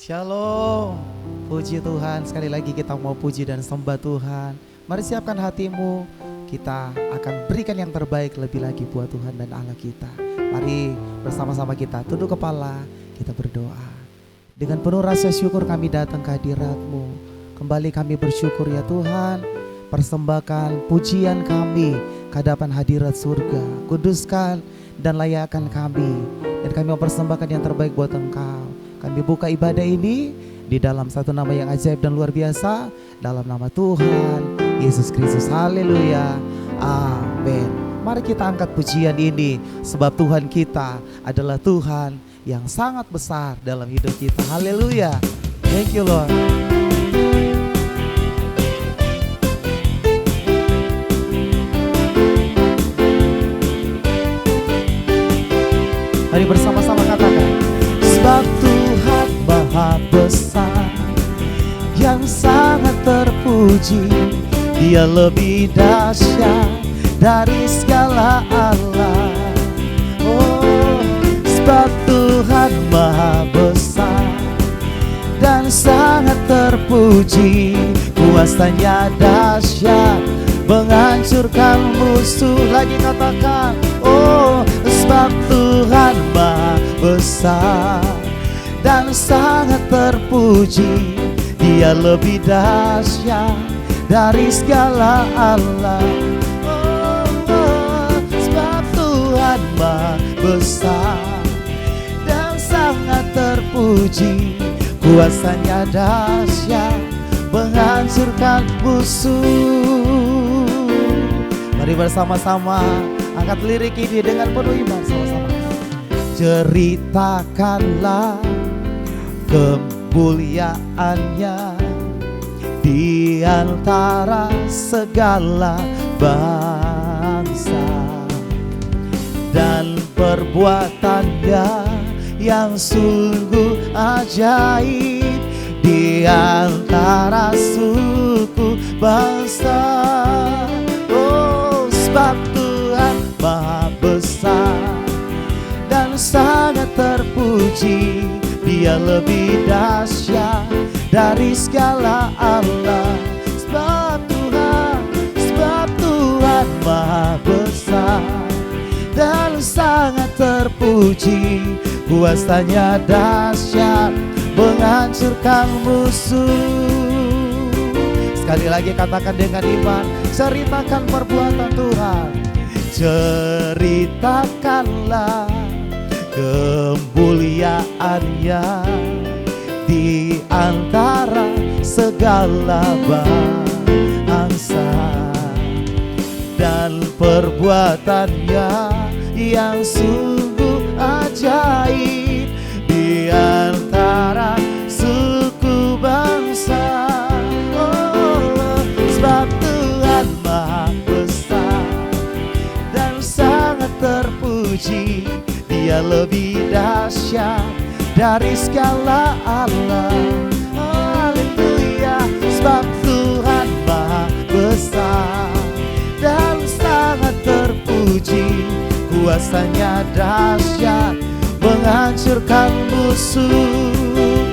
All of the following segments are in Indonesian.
Shalom, puji Tuhan. Sekali lagi kita mau puji dan sembah Tuhan. Mari siapkan hatimu, kita akan berikan yang terbaik lebih lagi buat Tuhan dan Allah kita. Mari bersama-sama kita tunduk kepala, kita berdoa. Dengan penuh rasa syukur kami datang ke hadirat-Mu. Kembali kami bersyukur ya Tuhan, persembahkan pujian kami ke hadapan hadirat surga. Kuduskan dan layakkan kami, dan kami mempersembahkan yang terbaik buat Engkau. Kami buka ibadah ini di dalam satu nama yang ajaib dan luar biasa, dalam nama Tuhan Yesus Kristus. Haleluya, amin. Mari kita angkat pujian ini, sebab Tuhan kita adalah Tuhan yang sangat besar dalam hidup kita. Haleluya, thank you Lord. Mari bersama-sama katakan, sebab Tuhan Maha Besar, yang sangat terpuji. Dia lebih dahsyat dari segala Allah. Oh, sebab Tuhan Maha Besar dan sangat terpuji. Kuasanya dahsyat, menghancurkan musuh. Lagi katakan, oh, sebab Tuhan Maha Besar dan sangat terpuji. Dia lebih dahsyat dari segala Allah. Oh, oh, sebab Tuhan Maha Besar dan sangat terpuji. Kuasanya dahsyat, menghancurkan musuh. Mari bersama-sama angkat lirik ini dengan penuh iman sama-sama. Ceritakanlah kemuliaannya di antara segala bangsa, dan perbuatannya yang sungguh ajaib di antara suku bangsa. Oh, sebab Tuhan Maha Besar dan sangat terpuji. Dia lebih dahsyat dari segala Allah. Sebab Tuhan Maha Besar dan sangat terpuji. Kuasanya dahsyat, menghancurkan musuh. Sekali lagi katakan dengan iman, ceritakan perbuatan Tuhan. Ceritakanlah kemuliaannya di antara segala bangsa, dan perbuatannya yang sungguh ajaib di antara suku bangsa. Oh, sebab Tuhan Maha Besar dan sangat terpuji. Dia lebih dahsyat dari segala Allah. Haleluya, sebab Tuhan Maha Besar dan sangat terpuji. Kuasanya dahsyat, menghancurkan musuh.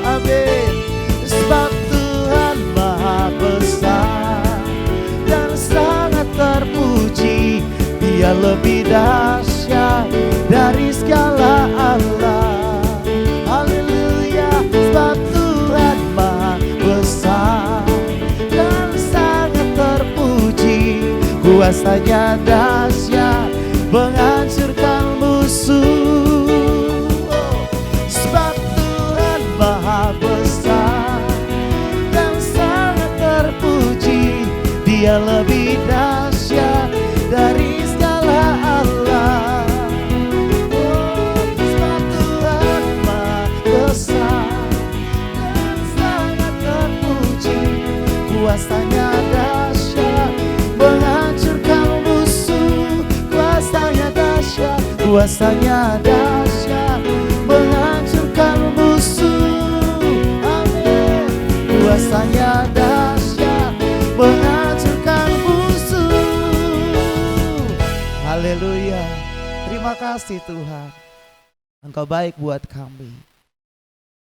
Amin. Sebab Tuhan Maha Besar dan sangat terpuji. Dia lebih dahsyat dari segala Allah. Haleluya, sebab Tuhan Maha Besar dan sangat terpuji. Kuasanya dahsyat, menghancurkan musuh. Oh, sebab Tuhan Maha Besar dan sangat terpuji. Dia lebih dahsyat dari segala Allah. Oh, sebab Tuhan Maha Besar dan sangat terpuji. Kuasanya dahsyat, menghancurkan musuh. Kuasanya dahsyat, kuasanya dahsyat, menghancurkan musuh. Amin. Kuasanya dahsyat, menghancurkan musuh. Haleluya. Terima kasih Tuhan, Engkau baik buat kami.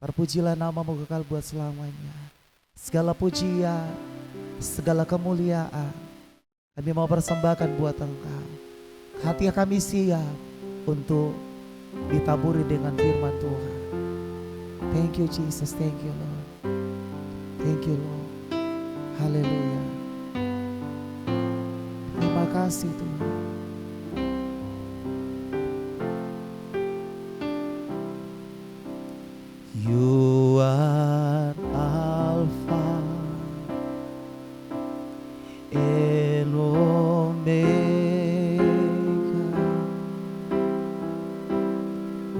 Terpujilah namamu kekal buat selamanya. Segala pujian, segala kemuliaan kami mau persembahkan buat Engkau. Hati kami siap untuk ditaburi dengan firman Tuhan. Thank you Jesus, thank you Lord. Thank you Lord. Haleluya. Terima kasih Tuhan. You are Alpha and Omega.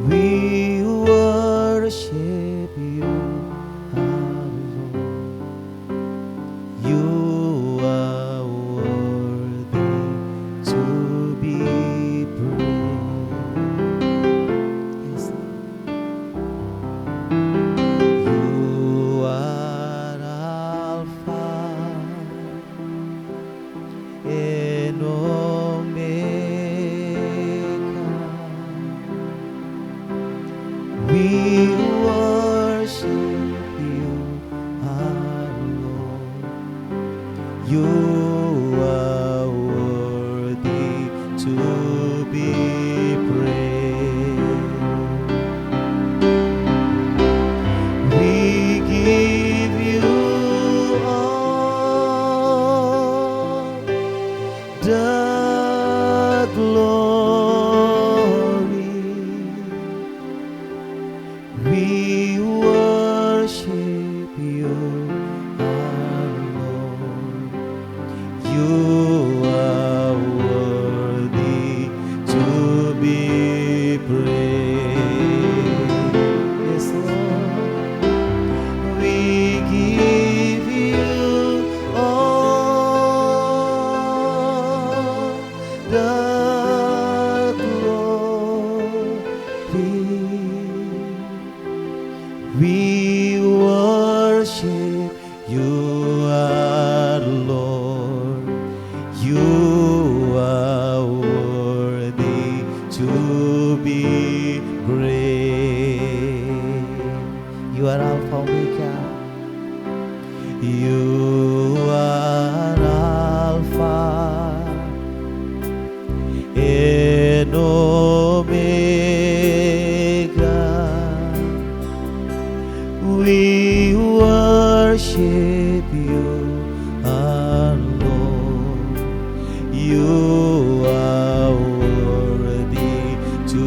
We worship you, our Lord. You are worthy to be praised. Yes, you are Alpha and Omega. We worship you, our Lord. You are worthy to be praised. We give you all the glory. We worship you, our Lord. You are worthy to be praised. Yes, Lord. We give you all the glory. We worship you, our Lord. You are worthy to be praised. You are Alpha Omega. You are Alpha and Omega. We worship you, our Lord. You are worthy to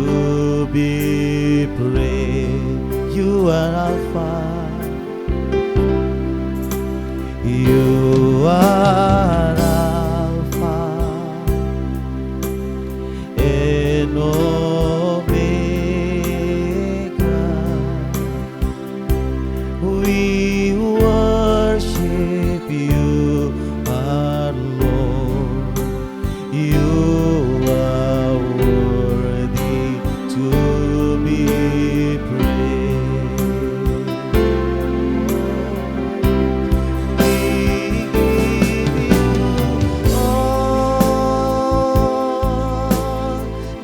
be praised. You are Alpha. You are Alpha and Omega. We worship you, our Lord. You are worthy to be praised. We give you all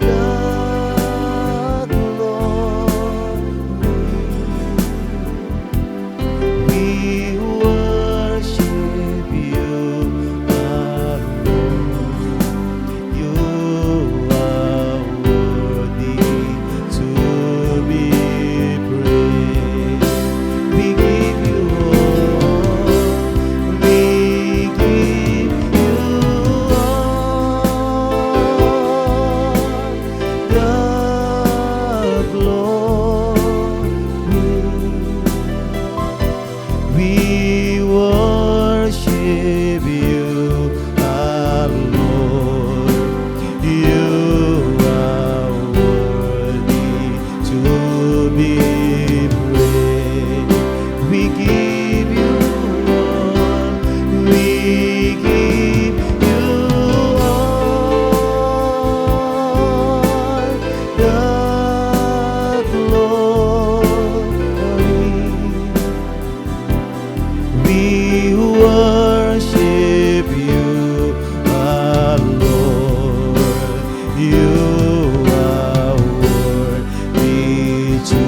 the glory. We worship you, our Lord. You are worthy to be praised. We give you all. We give you all the glory. We worship you, our Lord. You are worthy to be praised. We give you all. We give you all the glory. We worship you, our Lord. You are worthy to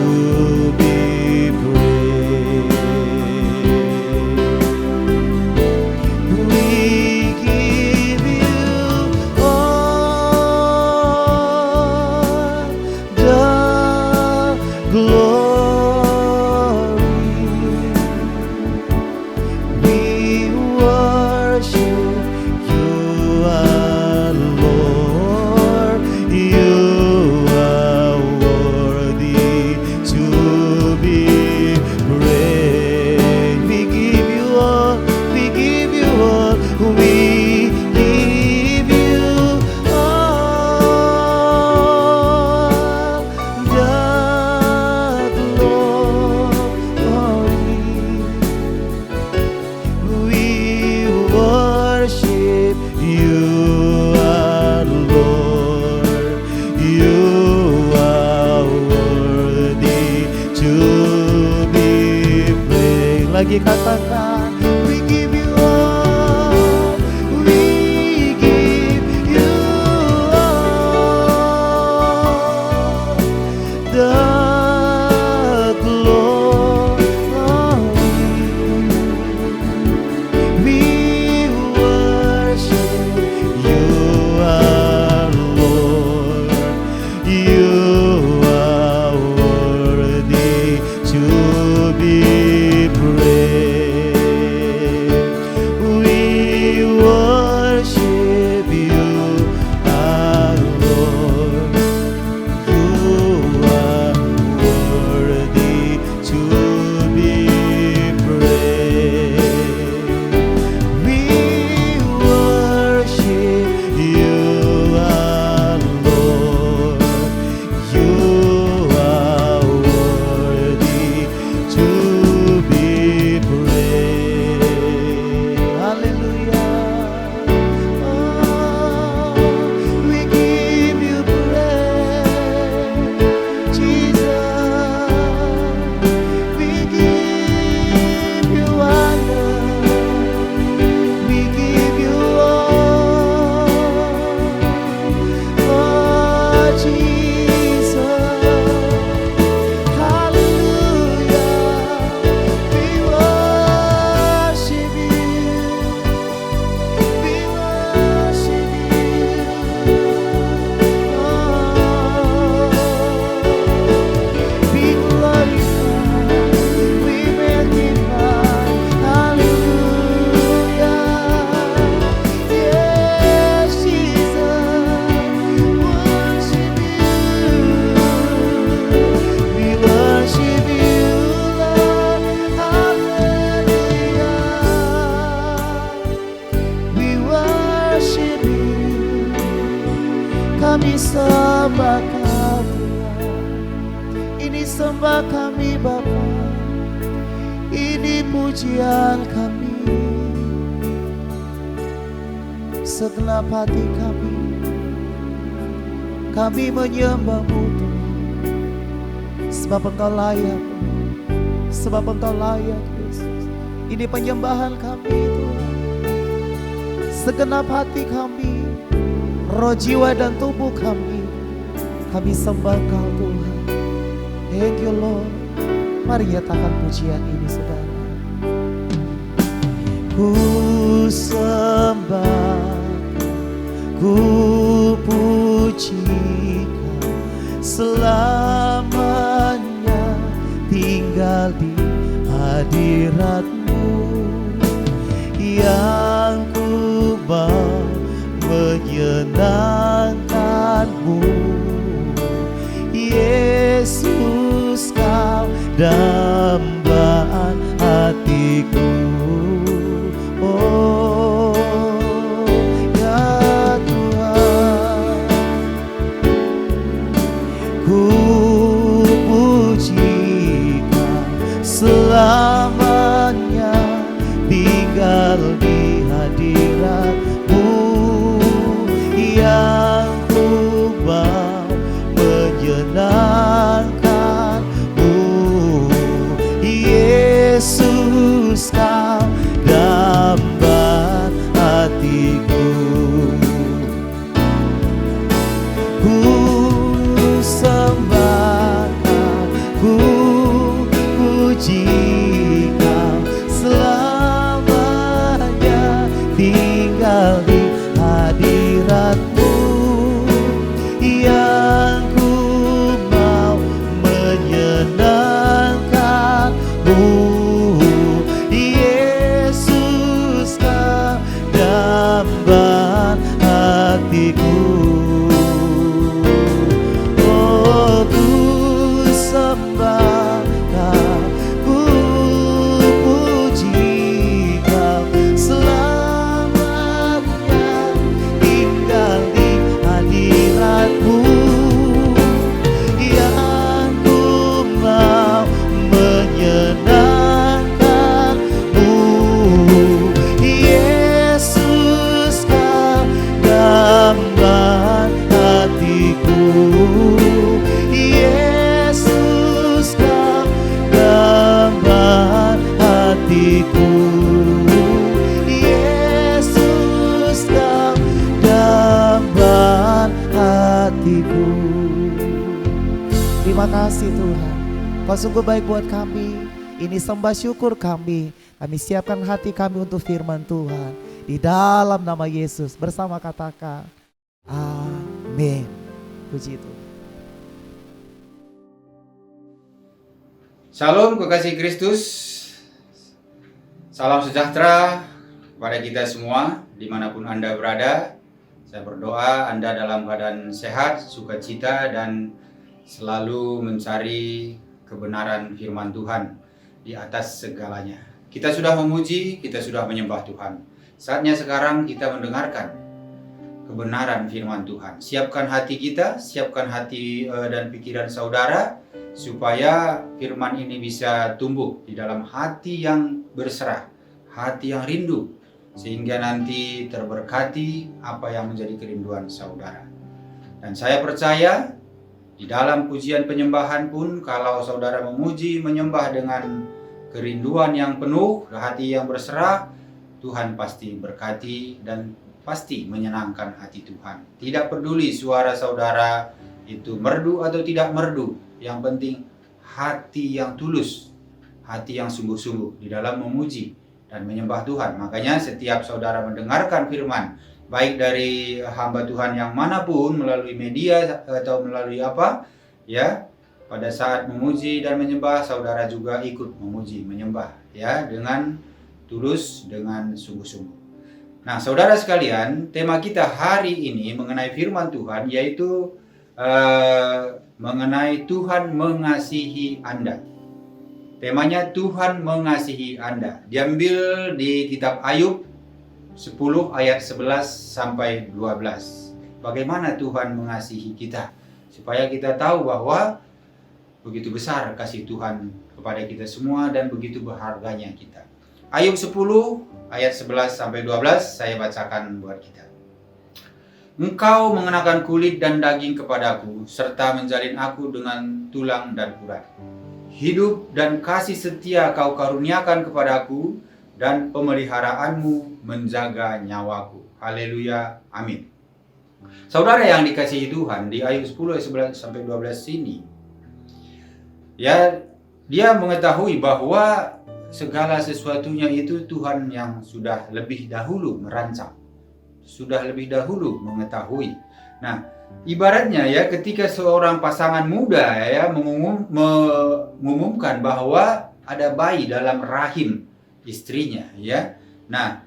lagi katakan, we give you all, we give you all the glory. We worship you, our Lord. You are worthy to be praised. We worship you, our Lord. You are worthy to be praised. We worship you, our Lord. You are worthy to be praised. Hallelujah. Oh, we give you praise, Jesus. We give you honor. We give you all. Oh, Jesus. Hallelujah. We worship you. We worship you. Be glorified. We magnify. Hallelujah. Yes, Jesus. Worship you. We worship you, Lord. Hallelujah. We worship you. Kami sembah Kau. Ini sembah kami Bapa. Ini pujian kami. Segenap hati kami menyembah-Mu Tuhan. Sebab Engkau layak, sebab Engkau layak Yesus. Ini penyembahan kami Tuhan. Segenap hati kami, roh, jiwa dan tubuh kami sembah Engkau Tuhan. Thank you Lord. Mari nyatakan pujian ini saudara. Ku sembah, ku pujikan, selamanya tinggal di hadirat-Mu, yang ku mau menyenangkan-Mu. Yesus, Kau dambaan hatiku. Oh ya Tuhan, ku pujikan, selamanya tinggal di hadirat-Mu, yang ku mau menyenangkan-Mu. Yesus, Kau dambaan hatiku. Ku sembah Kau, ku puji Kau, selamanya tinggal di hadirat-Mu, yang ku mau menyenangkan-Mu. Yesus, Kau dambaan hatiku. Oh, ku sembah Kau, ku puji Kau, selamanya tinggal di hadirat-Mu, yang ku mau menyenangkan-Mu. Yesus, Kau dambaan hatiku. Yesus, Kau kasih Tuhan. Kau sungguh baik buat kami. Ini sembah syukur kami. Kami siapkan hati kami untuk firman Tuhan. Di dalam nama Yesus bersama katakan amin. Puji Tuhan. Salam kekasih Kristus. Salam sejahtera kepada kita semua dimanapun Anda berada. Saya berdoa Anda dalam keadaan sehat, sukacita, dan selalu mencari kebenaran firman Tuhan di atas segalanya. Kita sudah memuji, kita sudah menyembah Tuhan. Saatnya sekarang kita mendengarkan kebenaran firman Tuhan. Siapkan hati kita, siapkan hati dan pikiran saudara, supaya firman ini bisa tumbuh di dalam hati yang berserah, hati yang rindu, sehingga nanti terberkati apa yang menjadi kerinduan saudara. Dan saya percaya di dalam pujian penyembahan pun, kalau saudara memuji, menyembah dengan kerinduan yang penuh, hati yang berserah, Tuhan pasti berkati dan pasti menyenangkan hati Tuhan. Tidak peduli suara saudara itu merdu atau tidak merdu, yang penting hati yang tulus, hati yang sungguh-sungguh di dalam memuji dan menyembah Tuhan. Makanya setiap saudara mendengarkan firman, baik dari hamba Tuhan yang manapun, melalui media atau melalui apa, ya, pada saat memuji dan menyembah, saudara juga ikut memuji, menyembah, ya, dengan tulus, dengan sungguh-sungguh. Nah, saudara sekalian, tema kita hari ini mengenai firman Tuhan, yaitu mengenai Tuhan mengasihi Anda. Temanya Tuhan mengasihi Anda. Diambil di kitab Ayub 10 ayat 11 sampai 12. Bagaimana Tuhan mengasihi kita, supaya kita tahu bahwa begitu besar kasih Tuhan kepada kita semua dan begitu berharganya kita. Ayub 10 ayat 11 sampai 12 saya bacakan buat kita. Engkau mengenakan kulit dan daging kepadaku, serta menjalin aku dengan tulang dan urat. Hidup dan kasih setia kau karuniakan kepadaku, dan pemeliharaanmu menjaga nyawaku. Haleluya, amin. Saudara yang dikasihi Tuhan, di Ayub 10 ayat 11 sampai 12 ini, ya, dia mengetahui bahwa segala sesuatunya itu Tuhan yang sudah lebih dahulu merancang, sudah lebih dahulu mengetahui. Nah, ibaratnya ya, ketika seorang pasangan muda ya mengumumkan bahwa ada bayi dalam rahim istrinya, ya. Nah,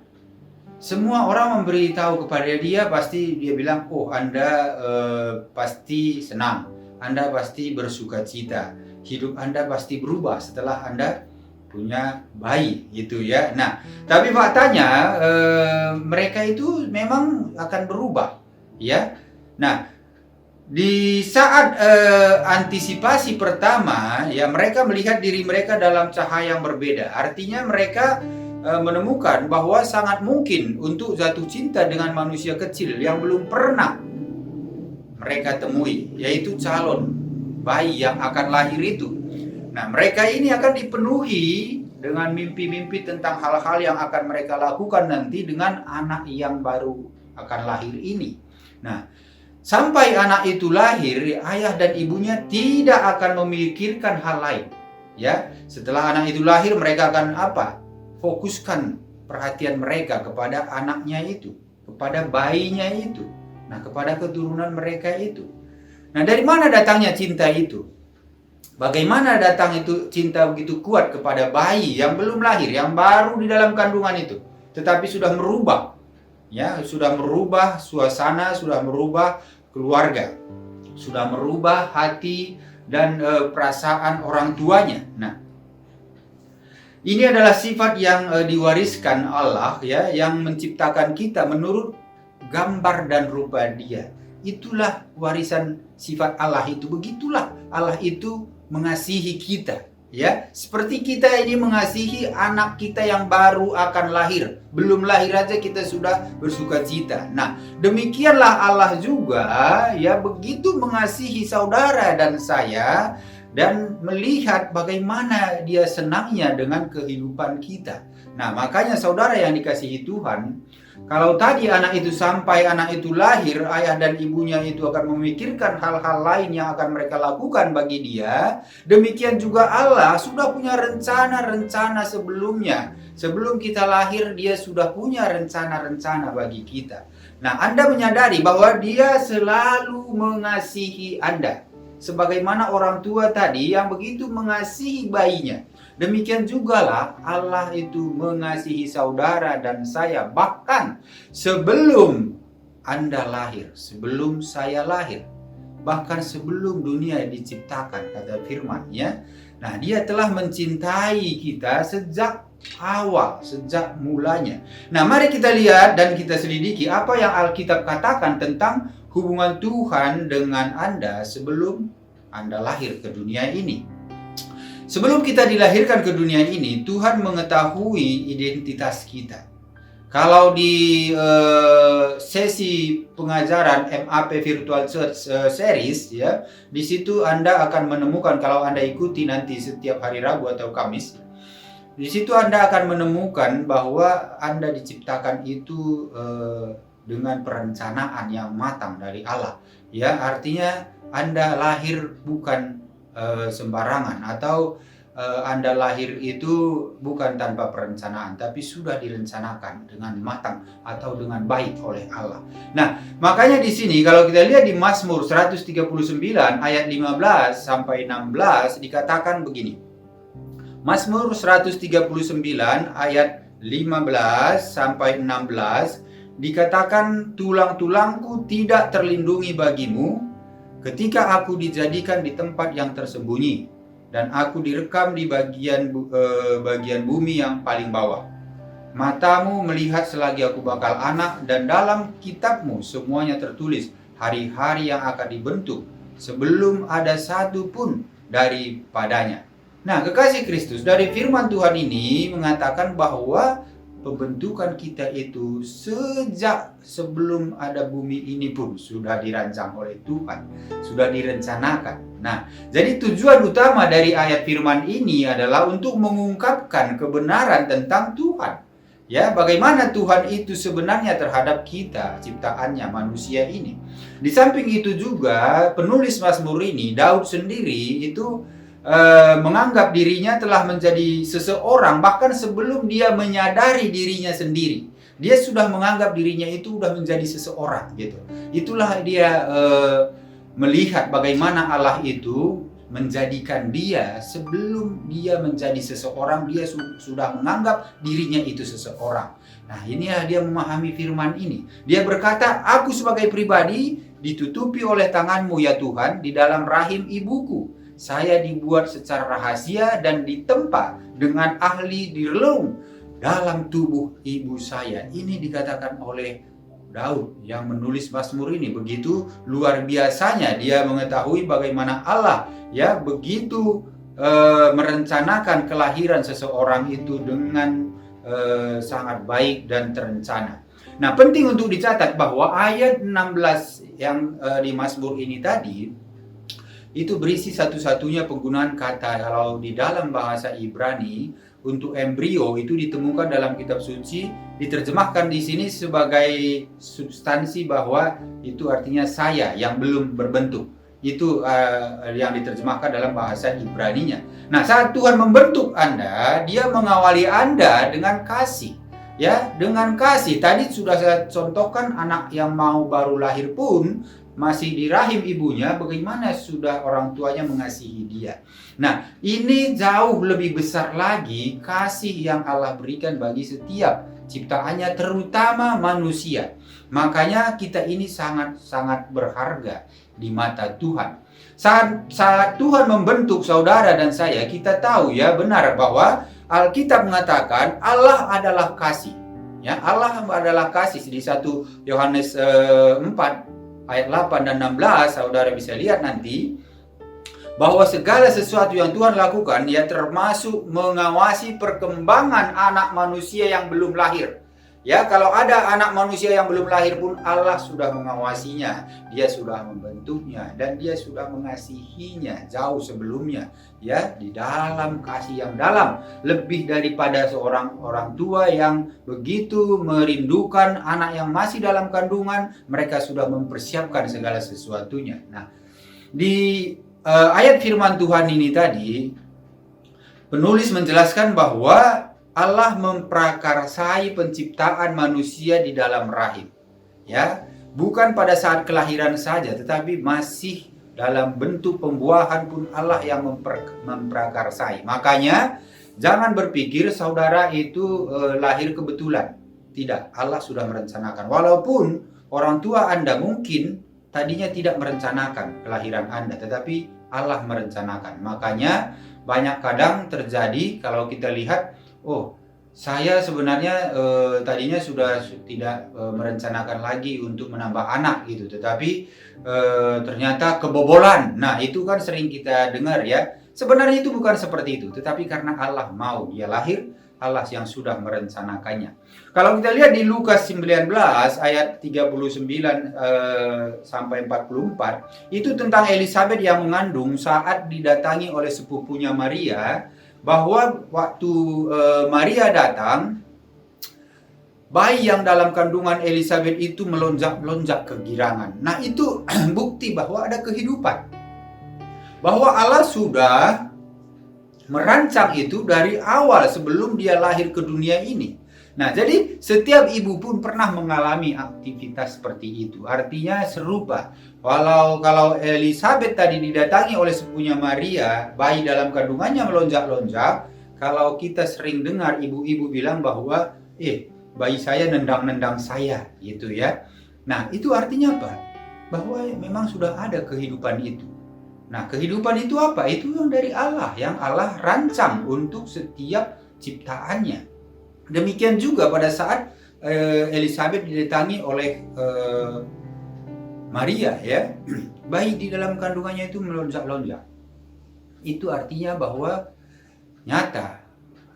semua orang memberitahu kepada dia, pasti dia bilang, oh, Anda pasti senang, Anda pasti bersukacita, hidup Anda pasti berubah setelah Anda punya bayi, gitu ya. Nah, tapi faktanya mereka itu memang akan berubah, ya. Nah, di saat antisipasi pertama, ya, mereka melihat diri mereka dalam cahaya yang berbeda. Artinya mereka menemukan bahwa sangat mungkin untuk jatuh cinta dengan manusia kecil yang belum pernah mereka temui, yaitu calon bayi yang akan lahir itu. Nah, mereka ini akan dipenuhi dengan mimpi-mimpi tentang hal-hal yang akan mereka lakukan nanti dengan anak yang baru akan lahir ini. Nah, sampai anak itu lahir, ayah dan ibunya tidak akan memikirkan hal lain. Ya, setelah anak itu lahir, mereka akan apa? Fokuskan perhatian mereka kepada anaknya itu, kepada bayinya itu, nah, kepada keturunan mereka itu. Nah, dari mana datangnya cinta itu? Bagaimana datang itu cinta begitu kuat kepada bayi yang belum lahir, yang baru di dalam kandungan itu, tetapi sudah merubah, ya, sudah merubah suasana, sudah merubah keluarga, sudah merubah hati dan perasaan orang tuanya. Nah, ini adalah sifat yang diwariskan Allah, ya, yang menciptakan kita menurut gambar dan rupa Dia. Itulah warisan sifat Allah itu. Begitulah Allah itu mengasihi kita, ya. Seperti kita ini mengasihi anak kita yang baru akan lahir. Belum lahir aja kita sudah bersuka cita. Nah, demikianlah Allah juga, ya, begitu mengasihi saudara dan saya dan melihat bagaimana dia senangnya dengan kehidupan kita. Nah, makanya saudara yang dikasihi Tuhan, kalau tadi anak itu sampai anak itu lahir, ayah dan ibunya itu akan memikirkan hal-hal lain yang akan mereka lakukan bagi dia, demikian juga Allah sudah punya rencana-rencana sebelumnya. Sebelum kita lahir, dia sudah punya rencana-rencana bagi kita. Nah, Anda menyadari bahwa dia selalu mengasihi Anda. Sebagaimana orang tua tadi yang begitu mengasihi bayinya. Demikian jugalah Allah itu mengasihi saudara dan saya. Bahkan sebelum Anda lahir, sebelum saya lahir, bahkan sebelum dunia diciptakan, kata firman ya. Nah, dia telah mencintai kita sejak awal, sejak mulanya. Nah, mari kita lihat dan kita selidiki apa yang Alkitab katakan tentang hubungan Tuhan dengan Anda sebelum Anda lahir ke dunia ini. Sebelum kita dilahirkan ke dunia ini, Tuhan mengetahui identitas kita. Kalau di sesi pengajaran MAP Virtual Church Series ya, di situ Anda akan menemukan, kalau Anda ikuti nanti setiap hari Rabu atau Kamis, di situ Anda akan menemukan bahwa Anda diciptakan itu dengan perencanaan yang matang dari Allah. Ya, artinya Anda lahir bukan sembarangan, atau Anda lahir itu bukan tanpa perencanaan, tapi sudah direncanakan dengan matang atau dengan baik oleh Allah. Nah, makanya di sini kalau kita lihat di Mazmur 139 ayat 15 sampai 16 dikatakan begini. Mazmur 139 ayat 15 sampai 16 dikatakan, tulang-tulangku tidak terlindungi bagimu ketika aku dijadikan di tempat yang tersembunyi dan aku direkam di bagian bumi yang paling bawah. Matamu melihat selagi aku bakal anak, dan dalam kitabmu semuanya tertulis hari-hari yang akan dibentuk sebelum ada satu pun daripadanya. Nah, kekasih Kristus, dari firman Tuhan ini mengatakan bahwa pembentukan kita itu sejak sebelum ada bumi ini pun sudah dirancang oleh Tuhan, sudah direncanakan. Nah, jadi tujuan utama dari ayat firman ini adalah untuk mengungkapkan kebenaran tentang Tuhan. Ya, bagaimana Tuhan itu sebenarnya terhadap kita, ciptaannya, manusia ini. Di samping itu juga penulis Mazmur ini, Daud sendiri itu menganggap dirinya telah menjadi seseorang bahkan sebelum dia menyadari dirinya sendiri. Dia sudah menganggap dirinya itu sudah menjadi seseorang gitu. Itulah dia melihat bagaimana Allah itu menjadikan dia sebelum dia menjadi seseorang, dia sudah menganggap dirinya itu seseorang. Nah, inilah dia memahami firman ini. Dia berkata, aku sebagai pribadi ditutupi oleh tanganmu ya Tuhan di dalam rahim ibuku. Saya dibuat secara rahasia dan ditempa dengan ahli di relung dalam tubuh ibu saya. Ini dikatakan oleh Daud yang menulis Mazmur ini. Begitu luar biasanya dia mengetahui bagaimana Allah ya begitu merencanakan kelahiran seseorang itu dengan sangat baik dan terencana. Nah, penting untuk dicatat bahwa ayat 16 yang di Mazmur ini tadi itu berisi satu-satunya penggunaan kata. Kalau di dalam bahasa Ibrani untuk embrio itu ditemukan dalam kitab suci, diterjemahkan di sini sebagai substansi bahwa itu artinya saya yang belum berbentuk. Itu yang diterjemahkan dalam bahasa Ibraninya. Nah, saat Tuhan membentuk Anda, Dia mengawali Anda dengan kasih. Ya, dengan kasih. Tadi sudah saya contohkan anak yang mau baru lahir pun masih di rahim ibunya, bagaimana sudah orang tuanya mengasihi dia. Nah, ini jauh lebih besar lagi kasih yang Allah berikan bagi setiap ciptaannya, terutama manusia. Makanya kita ini sangat-sangat berharga di mata Tuhan. Saat Tuhan membentuk saudara dan saya, kita tahu ya benar bahwa Alkitab mengatakan Allah adalah kasih. Ya, Allah adalah kasih. Di 1 Yohanes 4 ayat 8 dan 16, saudara bisa lihat nanti bahwa segala sesuatu yang Tuhan lakukan ya termasuk mengawasi perkembangan anak manusia yang belum lahir. Ya, kalau ada anak manusia yang belum lahir pun Allah sudah mengawasinya, Dia sudah membentuknya dan Dia sudah mengasihinya jauh sebelumnya, ya, di dalam kasih yang dalam, lebih daripada seorang orang tua yang begitu merindukan anak yang masih dalam kandungan, mereka sudah mempersiapkan segala sesuatunya. Nah, di ayat firman Tuhan ini tadi, penulis menjelaskan bahwa Allah memprakarsai penciptaan manusia di dalam rahim. Ya, bukan pada saat kelahiran saja, tetapi masih dalam bentuk pembuahan pun Allah yang memprakarsai. Makanya jangan berpikir saudara itu lahir kebetulan. Tidak, Allah sudah merencanakan. Walaupun orang tua Anda mungkin tadinya tidak merencanakan kelahiran Anda, tetapi Allah merencanakan. Makanya banyak kadang terjadi kalau kita lihat, oh, saya sebenarnya tadinya sudah tidak merencanakan lagi untuk menambah anak gitu, tetapi ternyata kebobolan. Nah, itu kan sering kita dengar ya. Sebenarnya itu bukan seperti itu, tetapi karena Allah mau dia lahir, Allah yang sudah merencanakannya. Kalau kita lihat di Lukas 19 ayat 39 sampai 44, itu tentang Elizabeth yang mengandung saat didatangi oleh sepupunya Maria, bahwa waktu Maria datang, bayi yang dalam kandungan Elizabeth itu melonjak-lonjak kegirangan. Nah, itu bukti bahwa ada kehidupan. Bahwa Allah sudah merancang itu dari awal sebelum dia lahir ke dunia ini. Nah, jadi setiap ibu pun pernah mengalami aktivitas seperti itu. Artinya serupa. Kalau Elizabeth tadi didatangi oleh sepupunya Maria, bayi dalam kandungannya melonjak-lonjak. Kalau kita sering dengar ibu-ibu bilang bahwa, bayi saya nendang-nendang saya, gitu ya. Nah, itu artinya apa? Bahwa memang sudah ada kehidupan itu. Nah, kehidupan itu apa? Itu yang dari Allah, yang Allah rancang untuk setiap ciptaannya. Demikian juga pada saat Elizabeth didatangi oleh Maria, ya, bayi di dalam kandungannya itu melonjak-lonjak. Itu artinya bahwa nyata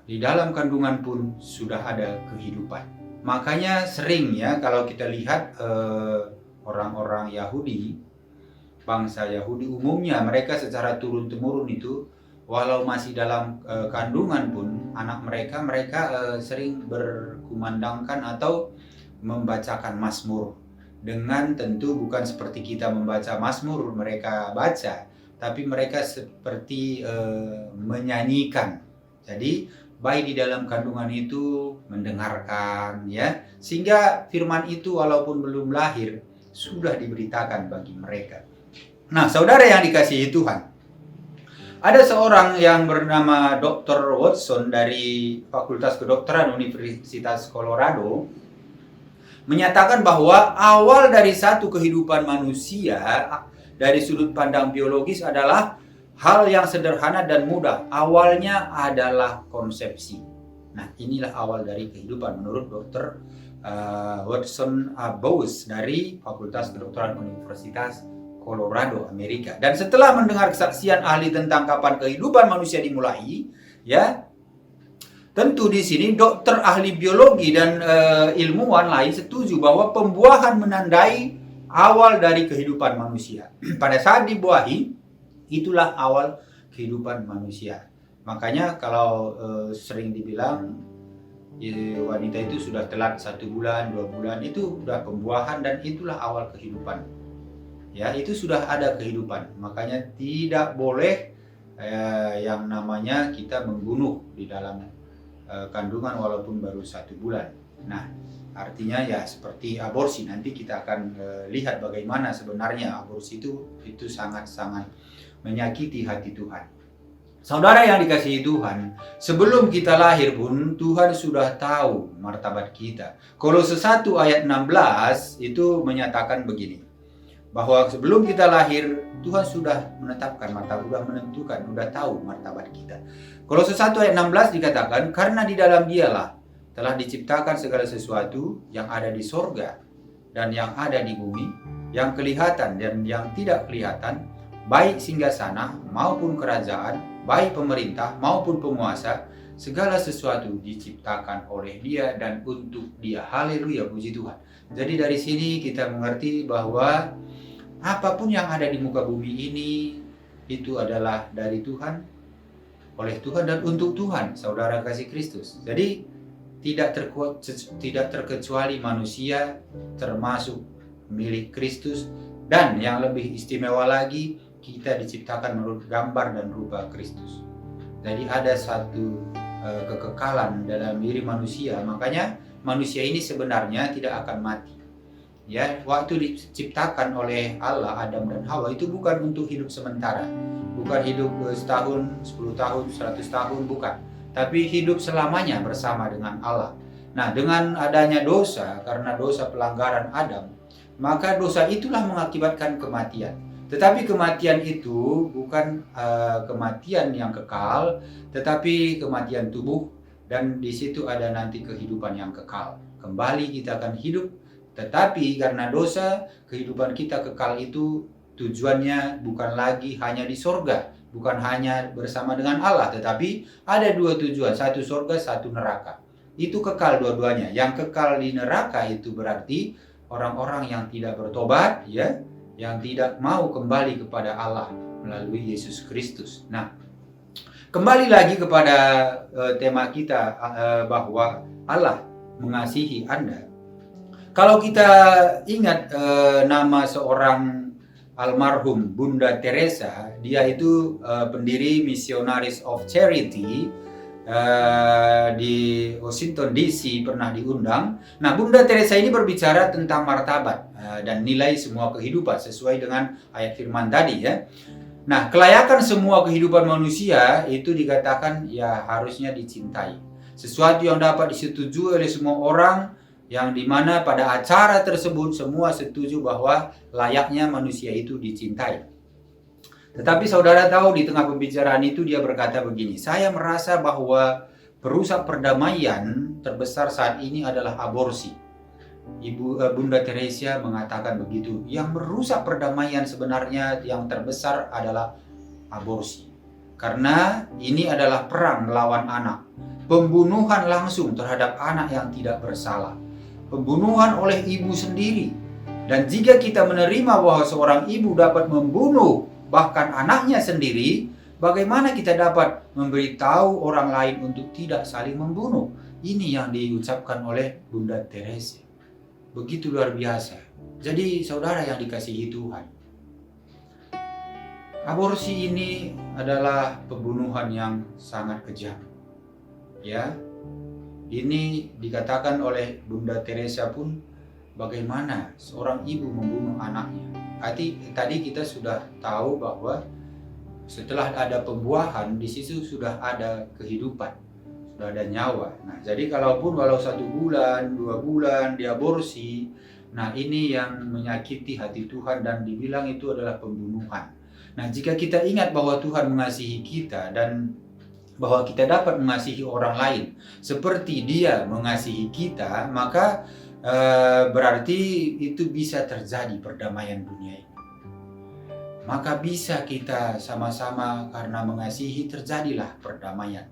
di dalam kandungan pun sudah ada kehidupan. Makanya sering ya kalau kita lihat orang-orang Yahudi, bangsa Yahudi umumnya, mereka secara turun-temurun itu, walau masih dalam kandungan pun, anak mereka sering berkumandangkan atau membacakan Mazmur. Dengan tentu bukan seperti kita membaca Mazmur mereka baca, tapi mereka seperti menyanyikan. Jadi bayi di dalam kandungan itu mendengarkan, ya, sehingga firman itu walaupun belum lahir sudah diberitakan bagi mereka. Nah, saudara yang dikasihi Tuhan, ada seorang yang bernama Dr. Watson dari Fakultas Kedokteran Universitas Colorado menyatakan bahwa awal dari satu kehidupan manusia dari sudut pandang biologis adalah hal yang sederhana dan mudah. Awalnya adalah konsepsi. Nah, inilah awal dari kehidupan menurut Dr. Watson Bowes dari Fakultas Kedokteran Universitas Colorado, Amerika. Dan setelah mendengar kesaksian ahli tentang kapan kehidupan manusia dimulai, ya, tentu di sini dokter ahli biologi dan ilmuwan lain setuju bahwa pembuahan menandai awal dari kehidupan manusia. Pada saat dibuahi, itulah awal kehidupan manusia. Makanya kalau sering dibilang wanita itu sudah telat 1 bulan, 2 bulan, itu sudah pembuahan dan itulah awal kehidupan. Ya, itu sudah ada kehidupan. Makanya tidak boleh yang namanya kita membunuh di dalam kandungan walaupun baru 1 bulan. Nah, artinya ya seperti aborsi. Nanti kita akan lihat bagaimana sebenarnya aborsi itu sangat-sangat menyakiti hati Tuhan. Saudara yang dikasihi Tuhan, sebelum kita lahir pun Tuhan sudah tahu martabat kita. Kolose 1 ayat 16 itu menyatakan begini, bahwa sebelum kita lahir Tuhan sudah menetapkan martabat, sudah menentukan, sudah tahu martabat kita. Kolose 1 ayat 16 dikatakan, karena di dalam Dialah telah diciptakan segala sesuatu yang ada di sorga dan yang ada di bumi, yang kelihatan dan yang tidak kelihatan, baik singgasana maupun kerajaan, baik pemerintah maupun penguasa, segala sesuatu diciptakan oleh Dia dan untuk Dia. Haleluya, puji Tuhan. Jadi dari sini kita mengerti bahwa apapun yang ada di muka bumi ini itu adalah dari Tuhan, oleh Tuhan dan untuk Tuhan, saudara kasih Kristus. Jadi tidak terkecuali manusia, termasuk milik Kristus, dan yang lebih istimewa lagi, kita diciptakan menurut gambar dan rupa Kristus. Jadi ada satu kekekalan dalam diri manusia, makanya manusia ini sebenarnya tidak akan mati. Ya, waktu diciptakan oleh Allah, Adam dan Hawa itu bukan untuk hidup sementara, bukan hidup setahun, 10 tahun, 100 tahun, bukan. Tapi hidup selamanya bersama dengan Allah. Nah, dengan adanya dosa, karena dosa pelanggaran Adam, maka dosa itulah mengakibatkan kematian. Tetapi kematian itu bukan kematian yang kekal, tetapi kematian tubuh, dan di situ ada nanti kehidupan yang kekal. Kembali kita akan hidup, tetapi karena dosa, kehidupan kita kekal itu tujuannya bukan lagi hanya di sorga, bukan hanya bersama dengan Allah, tetapi ada dua tujuan, satu sorga, satu neraka. Itu kekal dua-duanya. Yang kekal di neraka itu berarti orang-orang yang tidak bertobat, ya, yang tidak mau kembali kepada Allah melalui Yesus Kristus. Nah, kembali lagi kepada tema kita bahwa Allah mengasihi Anda. Kalau kita ingat nama seorang almarhum Bunda Teresa, dia itu pendiri Missionaries of Charity di Washington DC, pernah diundang. Nah, Bunda Teresa ini berbicara tentang martabat dan nilai semua kehidupan sesuai dengan ayat firman tadi, ya. Nah, kelayakan semua kehidupan manusia itu dikatakan ya harusnya dicintai. Sesuatu yang dapat disetujui oleh semua orang, yang dimana pada acara tersebut semua setuju bahwa layaknya manusia itu dicintai. Tetapi saudara tahu, di tengah pembicaraan itu dia berkata begini, saya merasa bahwa perusak perdamaian terbesar saat ini adalah aborsi. Bunda Teresa mengatakan begitu, yang merusak perdamaian sebenarnya yang terbesar adalah aborsi. Karena ini adalah perang melawan anak, pembunuhan langsung terhadap anak yang tidak bersalah, pembunuhan oleh ibu sendiri. Dan jika kita menerima bahwa seorang ibu dapat membunuh bahkan anaknya sendiri, bagaimana kita dapat memberitahu orang lain untuk tidak saling membunuh? Ini yang diucapkan oleh Bunda Teresa. Begitu luar biasa. Jadi saudara yang dikasihi Tuhan, aborsi ini adalah pembunuhan yang sangat kejam. Ya, ini dikatakan oleh Bunda Teresa pun, bagaimana seorang ibu membunuh anaknya. Tadi kita sudah tahu bahwa setelah ada pembuahan, di situ sudah ada kehidupan, sudah ada nyawa. Nah, jadi walau 1 bulan, 2 bulan diaborsi, nah ini yang menyakiti hati Tuhan dan dibilang itu adalah pembunuhan. Nah, jika kita ingat bahwa Tuhan mengasihi kita dan bahwa kita dapat mengasihi orang lain seperti Dia mengasihi kita, maka berarti itu bisa terjadi perdamaian dunia ini. Maka bisa kita sama-sama karena mengasihi terjadilah perdamaian.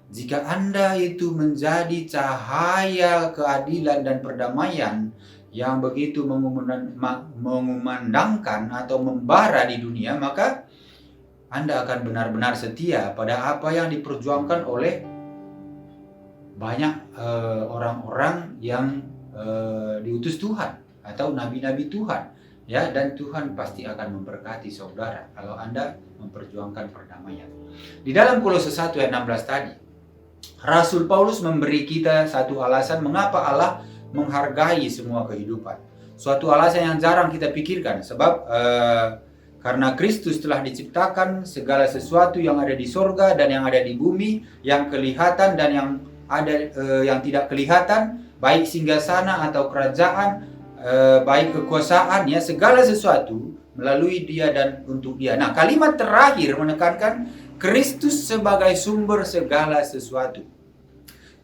Jika Anda itu menjadi cahaya keadilan dan perdamaian yang begitu mengumandangkan atau membara di dunia, maka Anda akan benar-benar setia pada apa yang diperjuangkan oleh banyak orang-orang yang diutus Tuhan atau nabi-nabi Tuhan, ya. Dan Tuhan pasti akan memberkati saudara kalau Anda memperjuangkan perdamaian. Di dalam Kolose 1 ayat 16 tadi, Rasul Paulus memberi kita satu alasan mengapa Allah menghargai semua kehidupan. Suatu alasan yang jarang kita pikirkan, sebab karena Kristus telah diciptakan segala sesuatu yang ada di sorga dan yang ada di bumi, yang kelihatan dan yang tidak kelihatan, baik singgasana atau kerajaan, baik kekuasaan, ya, segala sesuatu melalui Dia dan untuk Dia. Nah, kalimat terakhir menekankan Kristus sebagai sumber segala sesuatu.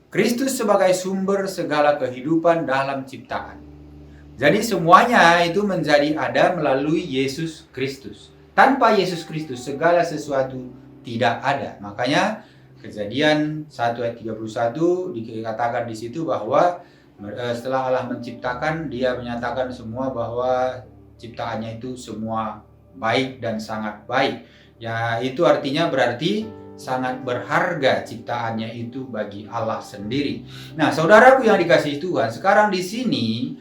Kristus sebagai sumber segala kehidupan dalam ciptaan. Jadi semuanya itu menjadi ada melalui Yesus Kristus. Tanpa Yesus Kristus segala sesuatu tidak ada. Makanya Kejadian 1 ayat 31 dikatakan di situ bahwa setelah Allah menciptakan, dia menyatakan semua bahwa ciptaannya itu semua baik dan sangat baik. Ya, itu artinya berarti sangat berharga ciptaannya itu bagi Allah sendiri. Nah, saudaraku yang dikasihi Tuhan, sekarang di sini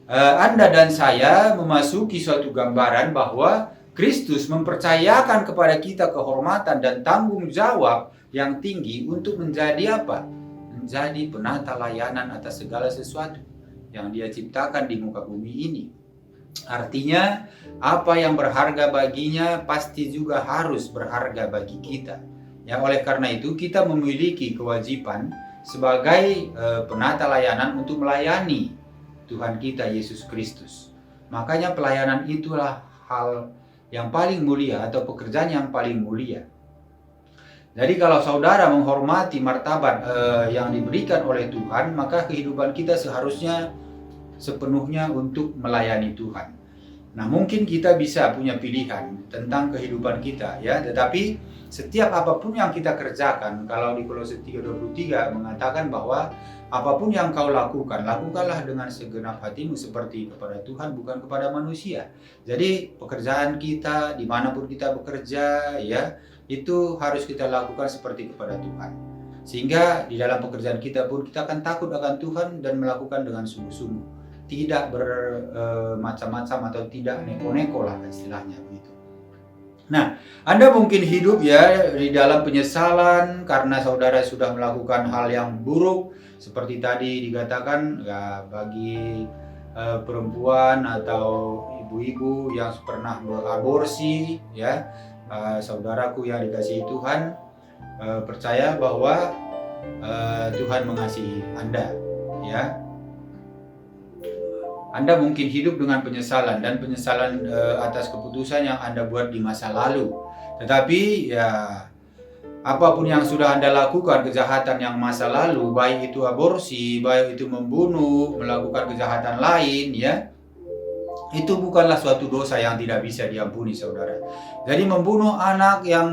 Anda dan saya memasuki suatu gambaran bahwa Kristus mempercayakan kepada kita kehormatan dan tanggung jawab yang tinggi untuk menjadi apa? Menjadi penata layanan atas segala sesuatu yang Dia ciptakan di muka bumi ini. Artinya, apa yang berharga baginya pasti juga harus berharga bagi kita. Ya, oleh karena itu kita memiliki kewajiban sebagai penata layanan untuk melayani Tuhan kita Yesus Kristus. Makanya pelayanan itulah hal yang paling mulia atau pekerjaan yang paling mulia. Jadi kalau saudara menghormati martabat yang diberikan oleh Tuhan, maka kehidupan kita seharusnya sepenuhnya untuk melayani Tuhan. Nah, mungkin kita bisa punya pilihan tentang kehidupan kita, ya. Tetapi setiap apapun yang kita kerjakan, kalau di Kolose 3:23 mengatakan bahwa apapun yang kau lakukan, lakukanlah dengan segenap hatimu seperti kepada Tuhan, bukan kepada manusia. Jadi pekerjaan kita, dimanapun kita bekerja, ya, itu harus kita lakukan seperti kepada Tuhan. Sehingga di dalam pekerjaan kita pun kita akan takut akan Tuhan dan melakukan dengan sungguh-sungguh. Tidak bermacam-macam atau tidak neko-neko lah istilahnya begitu. Nah, Anda mungkin hidup ya di dalam penyesalan karena saudara sudah melakukan hal yang buruk. Seperti tadi dikatakan, ya, bagi perempuan atau ibu-ibu yang pernah beraborsi, ya, saudaraku yang dikasihi Tuhan, percaya bahwa Tuhan mengasihi Anda, ya. Anda mungkin hidup dengan penyesalan dan penyesalan atas keputusan yang Anda buat di masa lalu. Tetapi ya, apapun yang sudah Anda lakukan, kejahatan yang masa lalu, baik itu aborsi, baik itu membunuh, melakukan kejahatan lain, ya, itu bukanlah suatu dosa yang tidak bisa diampuni, saudara. Jadi membunuh anak yang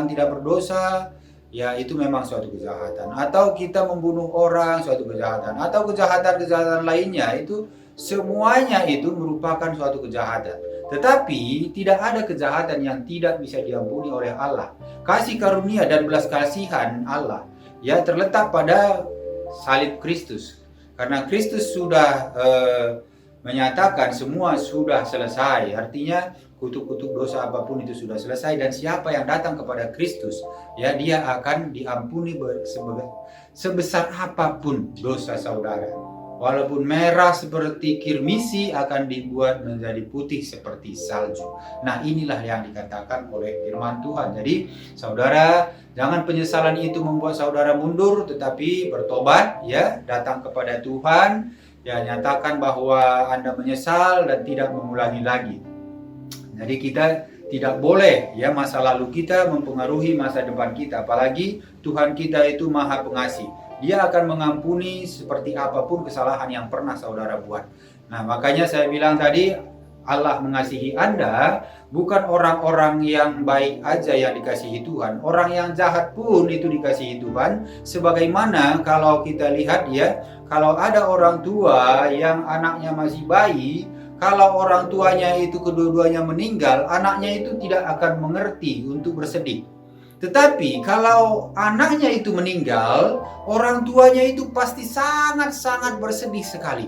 tidak berdosa, ya, itu memang suatu kejahatan. Atau kita membunuh orang, suatu kejahatan. Atau kejahatan-kejahatan lainnya, itu semuanya itu merupakan suatu kejahatan. Tetapi tidak ada kejahatan yang tidak bisa diampuni oleh Allah. Kasih karunia dan belas kasihan Allah, ya, terletak pada salib Kristus. Karena Kristus sudah menyatakan semua sudah selesai. Artinya kutuk-kutuk dosa apapun itu sudah selesai, dan siapa yang datang kepada Kristus, ya, dia akan diampuni sebesar apapun dosa saudara. Walaupun merah seperti kirmisi akan dibuat menjadi putih seperti salju. Nah, inilah yang dikatakan oleh firman Tuhan. Jadi, saudara, jangan penyesalan itu membuat saudara mundur, tetapi bertobat, ya, datang kepada Tuhan, ya, nyatakan bahwa Anda menyesal dan tidak mengulangi lagi. Jadi kita tidak boleh, ya, masa lalu kita mempengaruhi masa depan kita. Apalagi Tuhan kita itu Maha Pengasih. Dia akan mengampuni seperti apapun kesalahan yang pernah saudara buat. Nah, makanya saya bilang tadi, Allah mengasihi Anda, bukan orang-orang yang baik aja yang dikasihi Tuhan. Orang yang jahat pun itu dikasihi Tuhan. Sebagaimana kalau kita lihat, ya, kalau ada orang tua yang anaknya masih bayi, kalau orang tuanya itu kedua-duanya meninggal, anaknya itu tidak akan mengerti untuk bersedih. Tetapi kalau anaknya itu meninggal, orang tuanya itu pasti sangat-sangat bersedih sekali.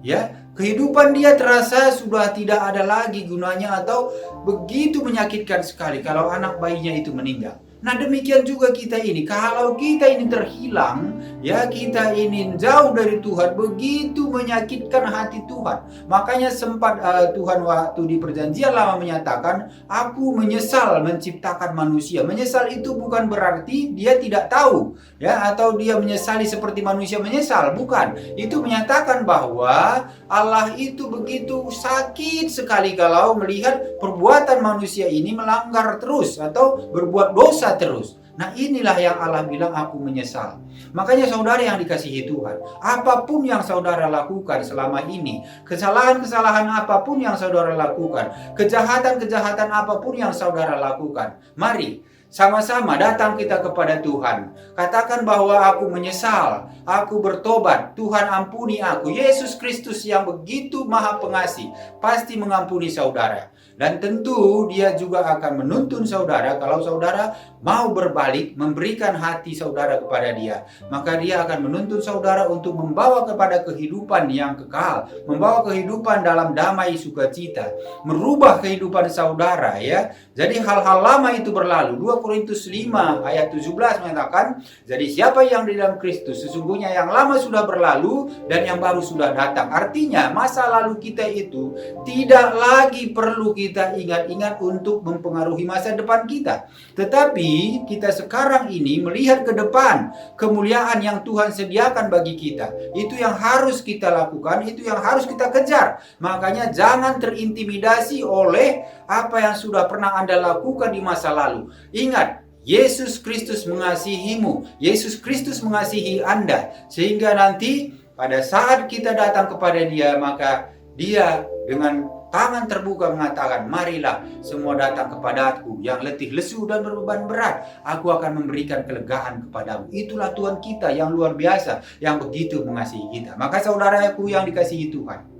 Ya, kehidupan dia terasa sudah tidak ada lagi gunanya atau begitu menyakitkan sekali kalau anak bayinya itu meninggal. Nah, demikian juga kita ini. Kalau kita ini terhilang, ya, kita ini jauh dari Tuhan, begitu menyakitkan hati Tuhan. Makanya sempat Tuhan waktu di perjanjian lama menyatakan, aku menyesal menciptakan manusia. Menyesal itu bukan berarti dia tidak tahu, ya, atau dia menyesali seperti manusia menyesal. Bukan. Itu menyatakan bahwa Allah itu begitu sakit sekali kalau melihat perbuatan manusia ini melanggar terus atau berbuat dosa terus. Nah, inilah yang Allah bilang, aku menyesal. Makanya saudara yang dikasihi Tuhan, apapun yang saudara lakukan selama ini, kesalahan-kesalahan apapun yang saudara lakukan, kejahatan-kejahatan apapun yang saudara lakukan, mari sama-sama datang kita kepada Tuhan. Katakan bahwa aku menyesal, aku bertobat, Tuhan ampuni aku. Yesus Kristus yang begitu maha pengasih pasti mengampuni saudara. Dan tentu dia juga akan menuntun saudara kalau saudara mau berbalik, memberikan hati saudara kepada dia. Maka dia akan menuntun saudara untuk membawa kepada kehidupan yang kekal, membawa kehidupan dalam damai sukacita, merubah kehidupan saudara ya. Jadi hal-hal lama itu berlalu. 2 Korintus 5 ayat 17 mengatakan, jadi siapa yang di dalam Kristus, sesungguhnya yang lama sudah berlalu dan yang baru sudah datang. Artinya masa lalu kita itu tidak lagi perlu kita ingat-ingat untuk mempengaruhi masa depan kita. Tetapi kita sekarang ini melihat ke depan, kemuliaan yang Tuhan sediakan bagi kita. Itu yang harus kita lakukan, itu yang harus kita kejar. Makanya jangan terintimidasi oleh apa yang sudah pernah Anda lakukan di masa lalu. Ingat, Yesus Kristus mengasihimu, Yesus Kristus mengasihi Anda. Sehingga nanti pada saat kita datang kepada Dia, maka Dia dengan tangan terbuka mengatakan, marilah semua datang kepadaku yang letih, lesu dan berbeban berat. Aku akan memberikan kelegaan kepadamu. Itulah Tuhan kita yang luar biasa, yang begitu mengasihi kita. Maka saudaraku yang dikasihi Tuhan,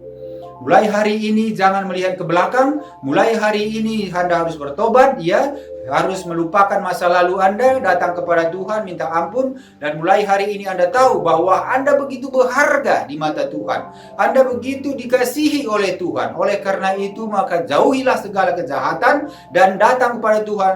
mulai hari ini jangan melihat ke belakang. Mulai hari ini Anda harus bertobat, ya. Harus melupakan masa lalu Anda, datang kepada Tuhan, minta ampun. Dan mulai hari ini Anda tahu bahwa Anda begitu berharga di mata Tuhan. Anda begitu dikasihi oleh Tuhan. Oleh karena itu maka jauhilah segala kejahatan dan datang kepada Tuhan,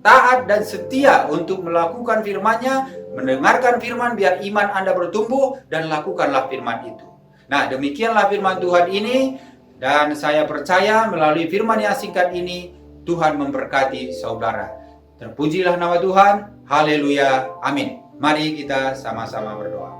taat dan setia untuk melakukan firman-Nya, mendengarkan firman biar iman Anda bertumbuh, dan lakukanlah firman itu. Nah, demikianlah firman Tuhan ini, dan saya percaya melalui firman yang singkat ini Tuhan memberkati saudara. Terpujilah nama Tuhan. Haleluya. Amin. Mari kita sama-sama berdoa.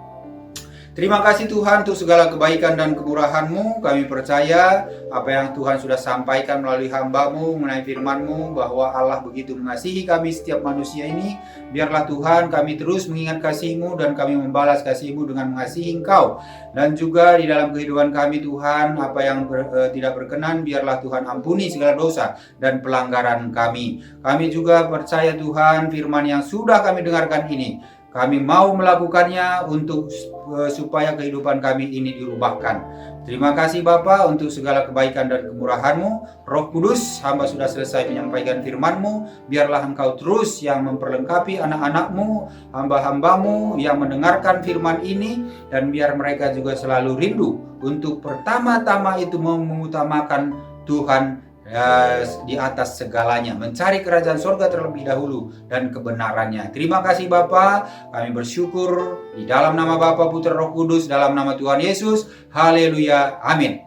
Terima kasih Tuhan untuk segala kebaikan dan kemurahan-Mu. Kami percaya apa yang Tuhan sudah sampaikan melalui hamba-Mu mengenai firman-Mu, bahwa Allah begitu mengasihi kami setiap manusia ini. Biarlah Tuhan kami terus mengingat kasih-Mu dan kami membalas kasih-Mu dengan mengasihi Engkau. Dan juga di dalam kehidupan kami Tuhan, apa yang tidak berkenan, biarlah Tuhan ampuni segala dosa dan pelanggaran kami. Kami juga percaya Tuhan firman yang sudah kami dengarkan ini, kami mau melakukannya untuk supaya kehidupan kami ini dirubahkan. Terima kasih Bapa untuk segala kebaikan dan kemurahan-Mu. Roh Kudus, hamba sudah selesai menyampaikan firman-Mu. Biarlah Engkau terus yang memperlengkapi anak-anak-Mu, hamba-hamba-Mu yang mendengarkan firman ini. Dan biar mereka juga selalu rindu untuk pertama-tama itu mengutamakan Tuhan di atas segalanya, mencari kerajaan surga terlebih dahulu dan kebenarannya. Terima kasih Bapa, kami bersyukur di dalam nama Bapa, Putra, Roh Kudus, dalam nama Tuhan Yesus. Haleluya, amin.